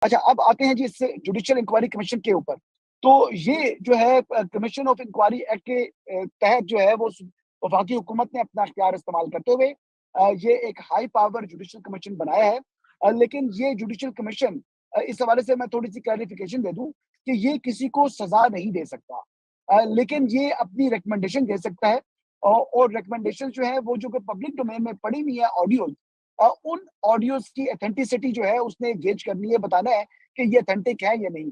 اچھا اب آتے ہیں جی اس جوڈیشل انکوائری کمیشن کے اوپر. تو یہ جو ہے کمیشن آف انکوائری ایکٹ کے تحت جو ہے وہ وفاقی حکومت نے اپنا اختیار استعمال کرتے ہوئے یہ ایک ہائی پاور جوڈیشل کمیشن بنایا ہے. لیکن یہ جوڈیشل کمیشن اس حوالے سے میں تھوڑی سی کلیریفیکیشن دے دوں کہ یہ کسی کو سزا نہیں دے سکتا, لیکن یہ اپنی ریکمنڈیشن دے سکتا ہے. اور ریکمنڈیشن جو ہے وہ جو کہ پبلک ڈومین میں پڑی ہوئی ہے آڈیوز, ان آڈیوز کی اتھینٹسٹی جو ہے اس نے گیج کرنی ہے, بتانا ہے کہ یہ اتھینٹک ہے یا نہیں.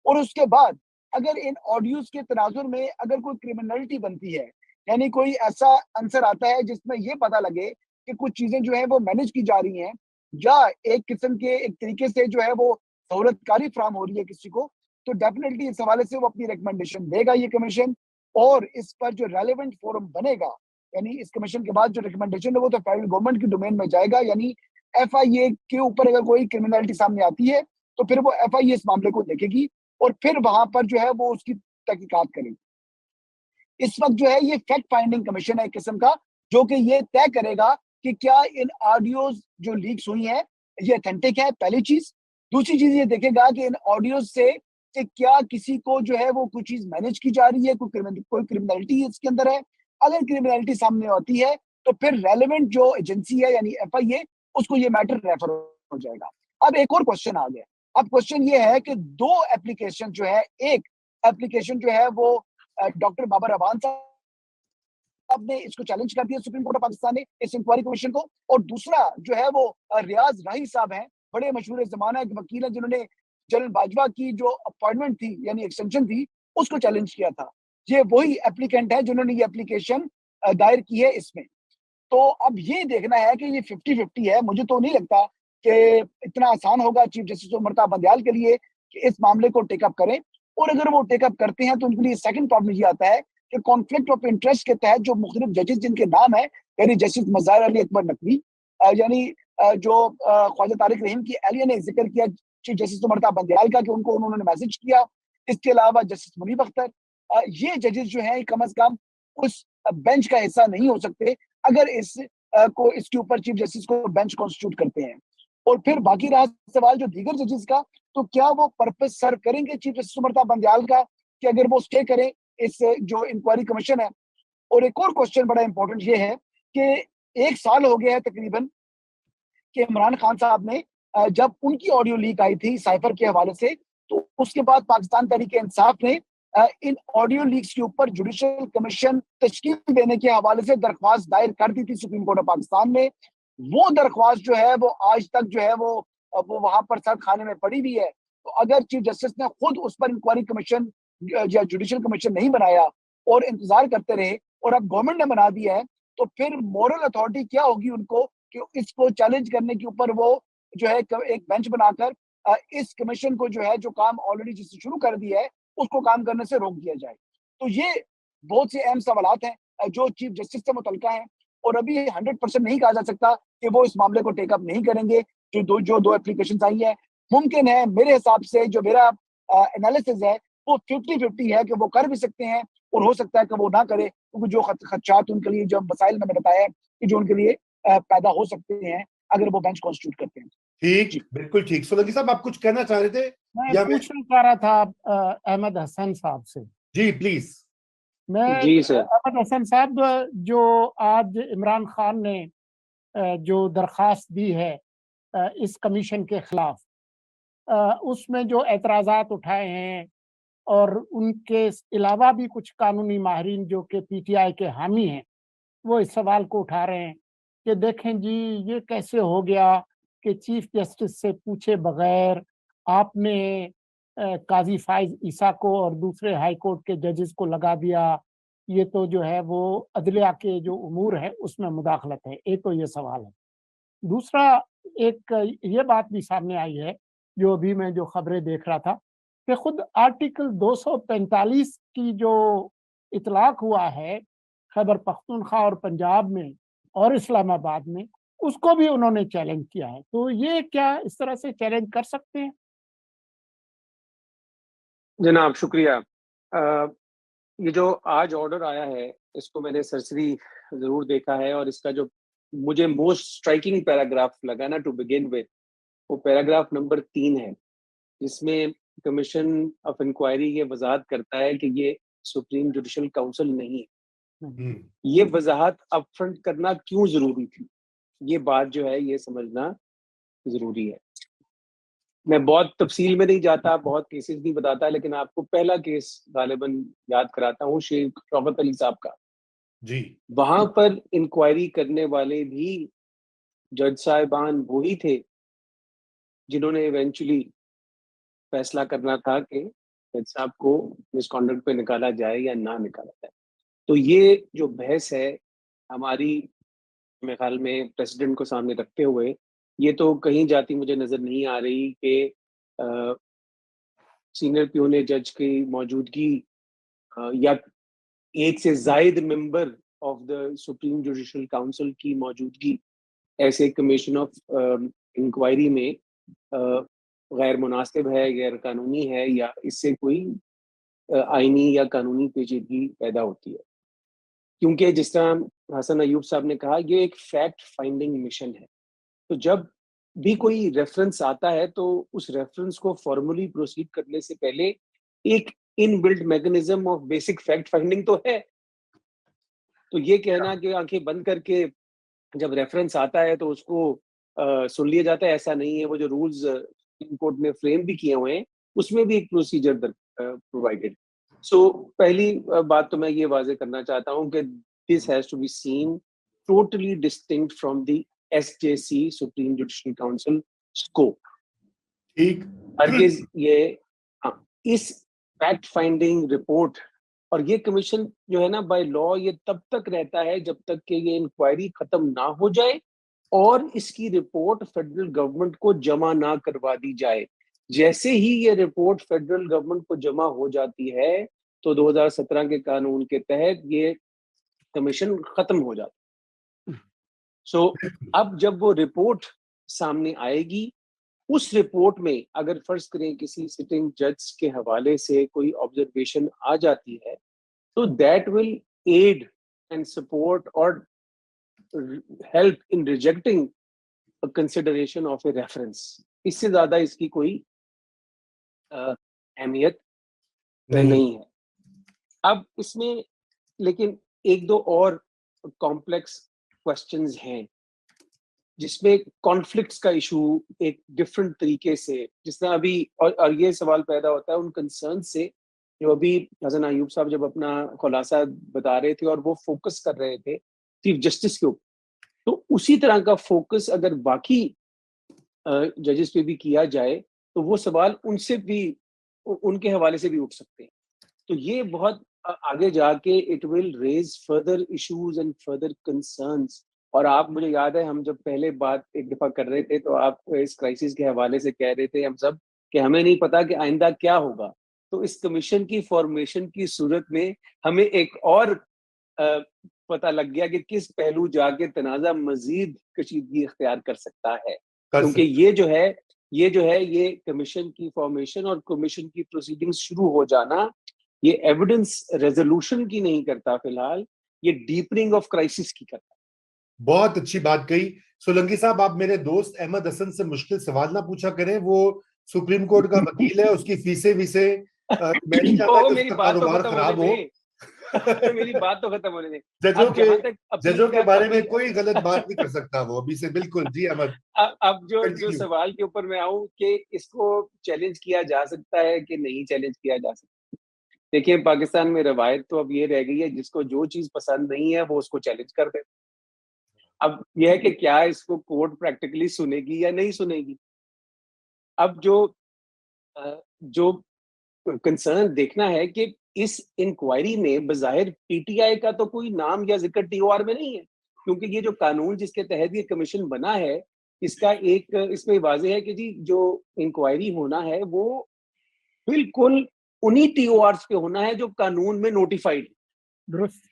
اور اس کے بعد اگر ان آڈیوز کے تناظر میں اگر کوئی کرمنلٹی بنتی ہے, یعنی کوئی ایسا عنصر آتا ہے جس میں یہ پتا لگے کہ کچھ چیزیں جو ہیں وہ مینج کی جا رہی ہیں یا ایک قسم کے ایک طریقے سے جو ہے وہ سہولت کاری فراہم ہو رہی ہے کسی کو, تو ڈیفینیٹلی اس حوالے سے وہ اپنی ریکمنڈیشن دے گا یہ کمیشن. اور اس پر جو ریلیونٹ فورم بنے گا, یعنی اس کمیشن کے بعد جو ریکمنڈیشن ہے وہ تو فیڈرل گورنمنٹ کی ڈومین میں جائے گا. یعنی ایف آئی اے کے اوپر اگر کوئی کرمنلٹی سامنے آتی ہے تو پھر وہ ایف آئی اے اس معاملے کو دیکھے گی اور پھر وہاں پر جو ہے وہ اس کی تحقیقات کرے گی. اس وقت جو ہے یہ فیکٹ فائنڈنگ کمیشن ہے ایک قسم کا, جو کہ یہ طے کرے گا کہ کیا ان آڈیوز جو لیکس ہوئی ہیں یہ اتھینٹک ہے, پہلی چیز. دوسری چیز یہ دیکھے گا کہ ان آڈیوز سے کہ کیا کسی کو جو ہے وہ کوئی چیز مینج کی جا رہی ہے, کوئی کرمنلٹی اس کے اندر ہے. اگر کرمنلٹی سامنے آتی ہے تو پھر ریلیونٹ جو ایجنسی ہے یعنی ایف آئی اے, اس کو یہ میٹر ریفر ہو جائے گا. اب ایک اور کوشچن آ گیا. اب کوشچن یہ ہے کہ دو اپلیکیشن جو ہے, ایک اپلیکیشن جو ہے وہ ڈاکٹر بابر اعوان صاحب نے اس کو چیلنج کر دیا سپریم کورٹ آف پاکستان نے اس انکوائری کمیشن کو, اور دوسرا جو ہے وہ ریاض راہی صاحب ہیں, بڑے مشہور زمانہ ایک وکیل ہیں جنہوں نے جنرل باجوہ کی جو اپوائنٹمنٹ تھی یعنی ایکسٹینشن تھی اس کو چیلنج کیا تھا. یہ وہی اپلیکینٹ ہے جنہوں نے یہ اپلیکیشن دائر کی ہے اس میں. تو اب یہ دیکھنا ہے کہ یہ 50-50 ہے. مجھے تو نہیں لگتا کہ اتنا آسان ہوگا چیف جسٹس عمر بندیال کے لیے کہ اس معاملے کو ٹیک اپ کریں. اور اگر وہ ٹیک اپ کرتے ہیں تو ان کے لیے سیکنڈ پرابلم یہ آتا ہے کہ کانفلکٹ آف انٹرسٹ کے تحت جو مختلف ججز جن کے نام ہیں, یعنی جسٹس مظاہر علی اکبر نقوی, یعنی جو خواجہ طارق رحیم کی اہلیہ نے ذکر کیا چیف جسٹس عمر بندیال کا کہ ان کو انہوں نے میسج کیا. اس کے علاوہ جسٹس منیب اختر, یہ ججز جو ہیں کم از کم اس بینچ کا حصہ نہیں ہو سکتے اگر اس کے اوپر چیف جسٹس کو بینچ کانسٹیٹیوٹ کرتے ہیں. اور پھر باقی رہا سوال جو دیگر ججز کا, تو کیا وہ پرپس سرو کریں گے چیف جسٹس عمر بندیال کا کہ اگر وہ اسٹے کریں اس جو انکوائری کمیشن ہے. اور ایک اور کوشچن بڑا امپورٹنٹ یہ ہے کہ 1 سال ہو گیا ہے تقریباً کہ عمران خان صاحب نے جب ان کی آڈیو لیک آئی تھی سائفر کے حوالے سے, تو اس کے بعد پاکستان تحریک انصاف نے ان آڈیو لیکس کے اوپر جوڈیشل کمیشن تشکیل دینے کے حوالے سے درخواست دائر کر دی تھی سپریم کورٹ آف پاکستان میں. وہ درخواست جو ہے وہ آج تک جو ہے وہ وہاں پر سرد خانے میں پڑی ہوئی ہے. تو اگر چیف جسٹس نے خود اس پر انکوائری کمیشن یا جوڈیشل کمیشن نہیں بنایا اور انتظار کرتے رہے اور اب گورنمنٹ نے بنا دیا ہے, تو پھر مورل اتھارٹی کیا ہوگی ان کو کہ اس کو چیلنج کرنے کے اوپر وہ جو ہے ایک بینچ بنا کر اس کمیشن کو جو ہے جو کام آلریڈی جس سے شروع کر دیا ہے اس کو کام کرنے سے روک دیا جائے. تو یہ بہت سے اہم سوالات ہیں جو چیف جسٹس سے متعلقہ ہیں, اور ابھی 100% نہیں کہا جا سکتا کہ وہ اس معاملے کو ٹیک اپ نہیں کریں گے. جو دو اپلیکیشنز آئی ہیں, ممکن ہے میرے حساب سے جو میرا انالیسز ہے وہ 50-50 ہے کہ وہ کر بھی سکتے ہیں اور ہو سکتا ہے کہ وہ نہ کرے, کیونکہ جو خدشات ان کے لیے جو مسائل میں نے بتایا ہے کہ جو ان کے لیے پیدا ہو سکتے ہیں اگر وہ بینچ کانسٹیٹیوٹ کرتے ہیں. ٹھیک, بالکل ٹھیک. سولنگی صاحب آپ کچھ کہنا چاہ رہے تھے؟ میں پوچھنا چاہ رہا تھا احمد حسن صاحب سے. جی پلیز. جی سر. احمد حسن صاحب, جو آج عمران خان نے جو درخواست دی ہے اس کمیشن کے خلاف, اس میں جو اعتراضات اٹھائے ہیں اور ان کے علاوہ بھی کچھ قانونی ماہرین جو کہ پی ٹی آئی کے حامی ہیں وہ اس سوال کو اٹھا رہے ہیں کہ دیکھیں جی یہ کیسے ہو گیا کہ چیف جسٹس سے پوچھے بغیر آپ نے قاضی فائز عیسیٰ کو اور دوسرے ہائی کورٹ کے ججز کو لگا دیا, یہ تو جو ہے وہ عدلیہ کے جو امور ہے اس میں مداخلت ہے. ایک تو یہ سوال ہے. دوسرا ایک یہ بات بھی سامنے آئی ہے جو ابھی میں جو خبریں دیکھ رہا تھا کہ خود آرٹیکل 245 کی جو اطلاق ہوا ہے خیبر پختونخوا اور پنجاب میں اور اسلام آباد میں, اس کو بھی انہوں نے چیلنج کیا ہے. تو یہ کیا اس طرح سے چیلنج کر سکتے ہیں؟ جناب شکریہ. یہ جو آج آرڈر آیا ہے اس کو میں نے سرسری ضرور دیکھا ہے, اور اس کا جو مجھے موسٹ اسٹرائکنگ پیراگراف لگا نا ٹو بگن وتھ, وہ پیراگراف نمبر 3 ہے. جس میں کمیشن آف انکوائری یہ وضاحت کرتا ہے کہ یہ سپریم جوڈیشل کاؤنسل نہیں ہے. یہ وضاحت اپ فرنٹ کرنا کیوں ضروری تھی, یہ بات جو ہے یہ سمجھنا ضروری ہے. میں بہت تفصیل میں نہیں جاتا, بہت کیسز نہیں بتاتا, لیکن آپ کو پہلا کیس غالباً یاد کراتا ہوں, شیخ شوکت علی صاحب کا. جی, وہاں پر انکوائری کرنے والے بھی جج صاحبان وہی تھے جنہوں نے ایونچولی فیصلہ کرنا تھا کہ جج صاحب کو مس کانڈکٹ پہ نکالا جائے یا نہ نکالا جائے. تو یہ جو بحث ہے ہماری میرے خیال میں پریزیڈنٹ کو سامنے رکھتے ہوئے, یہ تو کہیں جاتی مجھے نظر نہیں آ رہی کہ سینئر پیون جج کی موجودگی یا ایک سے زائد member of the supreme judicial council کی موجودگی ایسے کمیشن آف انکوائری میں غیر مناسب ہے, غیر قانونی ہے, یا اس سے کوئی آئینی یا قانونی پیچیدگی پیدا ہوتی ہے. کیونکہ جس طرح حسن ایوب صاحب نے کہا, یہ ایک فیکٹ فائنڈنگ مشن ہے. تو جب بھی کوئی ریفرنس آتا ہے تو اس ریفرنس کو فارملی پروسیڈ کرنے سے پہلے ایک inbuilt mechanism of basic fact finding تو ہے. تو یہ کہنا کہ آنکھیں بند کر کے جب ریفرنس آتا ہے تو اس کو سن لیا جاتا ہے, ایسا نہیں ہے. وہ جو رولز سپریم کورٹ نے فریم بھی کیے ہوئے ہیں اس میں بھی ایک پروسیجر پرووائڈڈ. سو پہلی بات تو میں یہ واضح کرنا چاہتا ہوں کہ this has to be seen totally distinct from the SJC supreme judicial council scope. ٹھیک, ہرگز یہ اس فیکٹ فائنڈنگ رپورٹ اور یہ کمیشن جو ہے نا بائی لا یہ تب تک رہتا ہے جب تک کہ یہ انکوائری ختم نہ ہو جائے اور اس کی رپورٹ فیڈرل گورنمنٹ کو جمع نہ کروا دی جائے. جیسے ہی یہ رپورٹ فیڈرل گورنمنٹ کو جمع ہو جاتی ہے تو 2017 کے قانون کے تحت یہ کمیشن ختم ہو جاتا. سو اب جب وہ رپورٹ سامنے آئے گی, اس رپورٹ میں اگر فرض کریں کسی سٹنگ جج کے حوالے سے کوئی آبزرویشن آ جاتی ہے تو that will aid and support اور help in rejecting consideration of a reference. اس سے زیادہ اس کی کوئی اہمیت نہیں ہے. اب اس میں لیکن ایک دو اور کمپلیکس کوسچنز ہیں جس میں کانفلکٹس کا ایشو ایک ڈفرنٹ طریقے سے, جس طرح ابھی اور یہ سوال پیدا ہوتا ہے ان کنسرن سے جو ابھی حسن ایوب صاحب جب اپنا خلاصہ بتا رہے تھے اور وہ فوکس کر رہے تھے چیف جسٹس کے اوپر, تو اسی طرح کا فوکس اگر باقی ججز پہ بھی کیا جائے تو وہ سوال ان سے بھی ان کے حوالے سے بھی اٹھ سکتے ہیں. تو یہ بہت آگے جا کے it will raise further issues and further concerns. اور آپ مجھے یاد ہے ہم جب پہلے بات ایک دفعہ کر رہے تھے تو آپ اس کرائسس کے حوالے سے کہہ رہے تھے ہم سب کہ ہمیں نہیں پتا کہ آئندہ کیا ہوگا. تو اس کمیشن کی فارمیشن کی صورت میں ہمیں ایک اور پتہ لگ گیا کہ کس پہلو جا کے تنازع مزید کشیدگی اختیار کر سکتا ہے. کیونکہ یہ جو ہے یہ کمیشن کی فارمیشن اور کمیشن کی پروسیڈنگز شروع ہو جانا یہ ایویڈنس ریزولوشن کی نہیں کرتا, فی الحال یہ ڈیپننگ آف کرائسس کی کرتا. بہت اچھی بات کہی. سولنگی صاحب, آپ میرے دوست احمد حسن سے مشکل سوال نہ پوچھا کریں, وہ سپریم کورٹ کا وکیل ہے, اس کی فیسیں میں نہیں چاہتا کہ اس کا کاروبار خراب ہو. میری بات تو ختم ہونے دیں. ججوں کے بارے میں کوئی غلط بات نہیں کر سکتا وہ ابھی سے. بالکل جی احمد. اب جو سوال کے اوپر میں آؤں کہ اس کو چیلنج کیا جا سکتا ہے کہ نہیں چیلنج کیا جا سکتا. دیکھیں پاکستان میں روایت تو اب یہ رہ گئی ہے جس کو جو چیز پسند نہیں ہے وہ اس کو چیلنج کر دے. اب یہ ہے کہ کیا اس کو کورٹ پریکٹیکلی سنے گی یا نہیں سنے گی. اب جو کنسرن دیکھنا ہے کہ اس انکوائری میں بظاہر پی ٹی آئی کا تو کوئی نام یا ذکر ٹی او آر میں نہیں ہے, کیونکہ یہ جو قانون جس کے تحت یہ کمیشن بنا ہے اس کا ایک اس میں واضح ہے کہ جی جو انکوائری ہونا ہے وہ بالکل انہی ٹی او آرز پہ ہونا ہے جو قانون میں نوٹیفائڈ.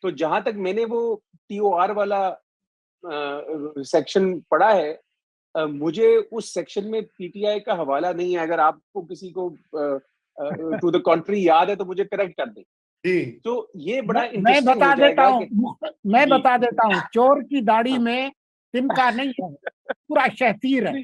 تو جہاں تک میں نے وہ ٹی او آر والا سیکشن پڑھا ہے, مجھے اس سیکشن میں پی ٹی آئی کا حوالہ نہیں ہے. اگر آپ کو کسی کو ٹو دا کنٹری یاد ہے تو مجھے کریکٹ کر دیں. تو یہ بڑا میں بتا دیتا ہوں چور کی داڑھی میں تنکا نہیں ہے, پورا شہتیر ہے.